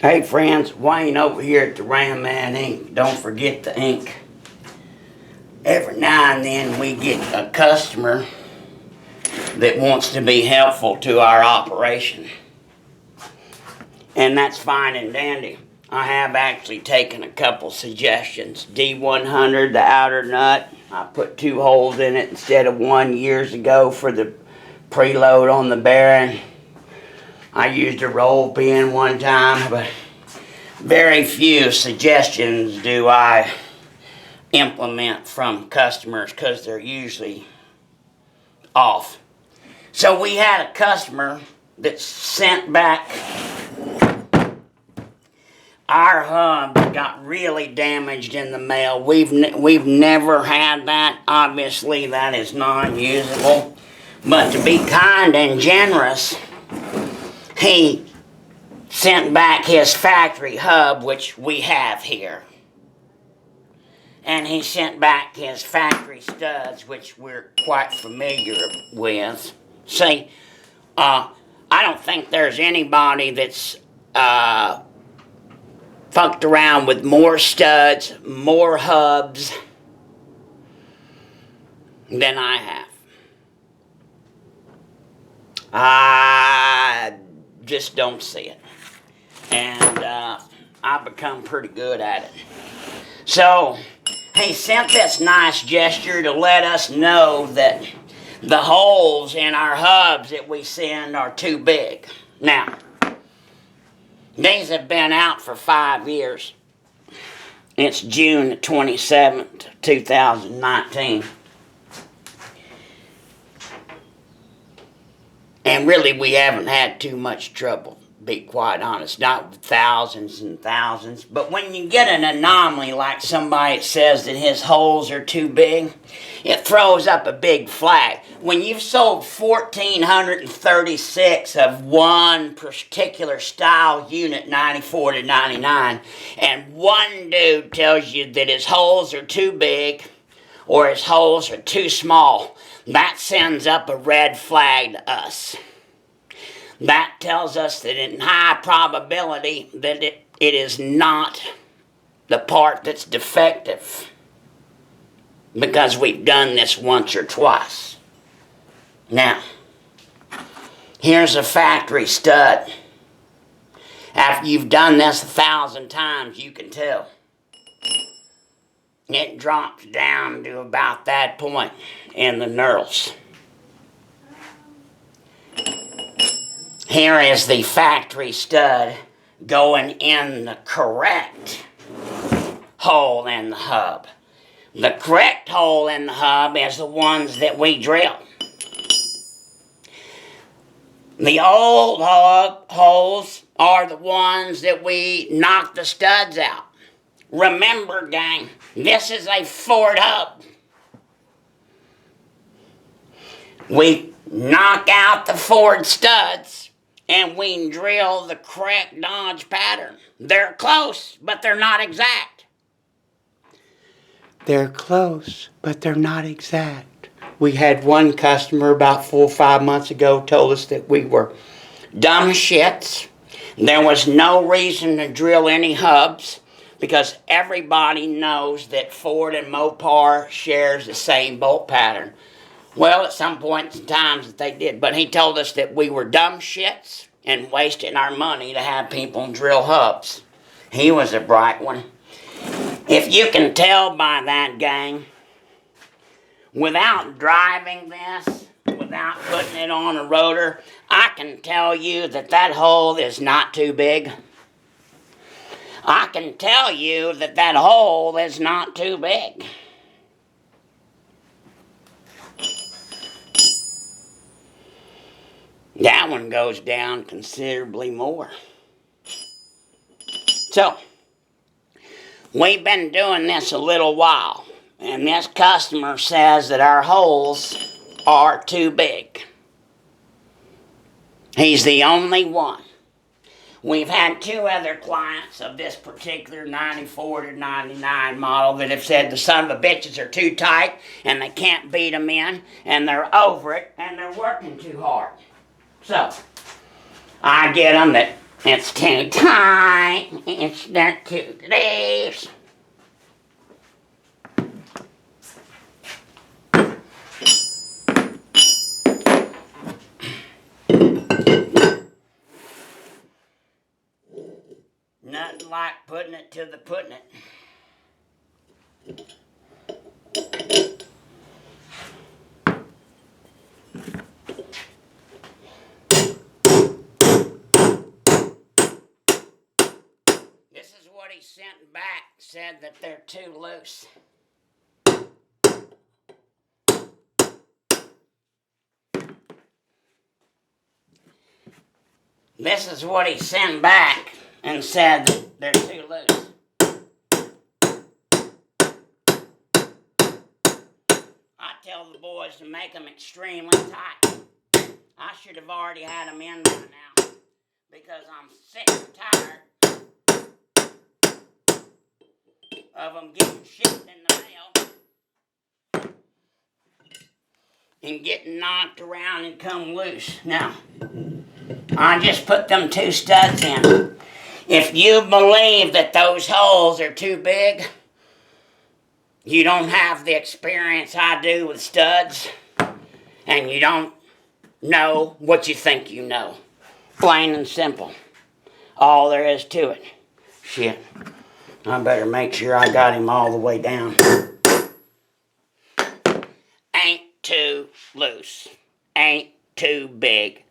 Hey friends, Wayne over here at the Ram Man Inc. Don't forget the ink. Every now and then we get a customer that wants to be helpful to our operation. And that's fine and dandy. I have actually taken a couple suggestions. D100, the outer nut, I put 2 holes in it instead of 1 years ago for the preload on the bearing. I used a roll pin one time, but very few suggestions do I implement from customers because they're usually off. So we had a customer that sent back our hub that got really damaged in the mail. We've never had that. Obviously, that is non-usable. But to be kind and generous, he sent back his factory hub, which we have here. And he sent back his factory studs, which we're quite familiar with. See, I don't think there's anybody that's fucked around with more studs, more hubs than I have. I just don't see it. And I've become pretty good at it. So, he sent this nice gesture to let us know that the holes in our hubs that we send are too big. Now, these have been out for 5 years. It's June 27th, 2019. And really, we haven't had too much trouble, to be quite honest. Not with thousands and thousands. But when you get an anomaly like somebody says that his holes are too big, it throws up a big flag. When you've sold 1,436 of one particular style unit, 94 to 99, and one dude tells you that his holes are too big or his holes are too small, that sends up a red flag to us. That tells us that in high probability that it is not the part that's defective, because we've done this once or twice. Now, here's a factory stud. After you've done this 1,000 times, you can tell. It drops down to about that point in the knurls. Here is the factory stud going in the correct hole in the hub. The correct hole in the hub is the ones that we drill. The old holes are the ones that we knock the studs out. Remember, gang, this is a Ford hub. We knock out the Ford studs and we drill the correct Dodge pattern. They're close, but they're not exact. They're close, but they're not exact. We had one customer about 4 or 5 months ago told us that we were dumb shits. There was no reason to drill any hubs because everybody knows that Ford and Mopar shares the same bolt pattern. Well, at some points in times that they did, but he told us that we were dumb shits and wasting our money to have people drill hubs. He was a bright one. If you can tell by that, gang, without driving this, without putting it on a rotor, I can tell you that that hole is not too big. I can tell you that that hole is not too big. That one goes down considerably more. So, we've been doing this a little while, and this customer says that our holes are too big. He's the only one. We've had 2 other clients of this particular 94 to 99 model that have said the son of a bitches are too tight and they can't beat them in and they're over it and they're working too hard. So, I get them that It's too tight. It's not too loose. Nothing like putting it to the putting it. This is what he sent back, said that they're too loose. This is what he sent back and said that they're too loose. I tell the boys to make them extremely tight. I should have already had them in by now because I'm sick and tired of them getting shipped in the mail and getting knocked around and come loose. Now, I just put them 2 studs in. If you believe that those holes are too big, you don't have the experience I do with studs, and you don't know what you think you know. Plain and simple. All there is to it. Shit. I better make sure I got him all the way down. Ain't too loose. Ain't too big.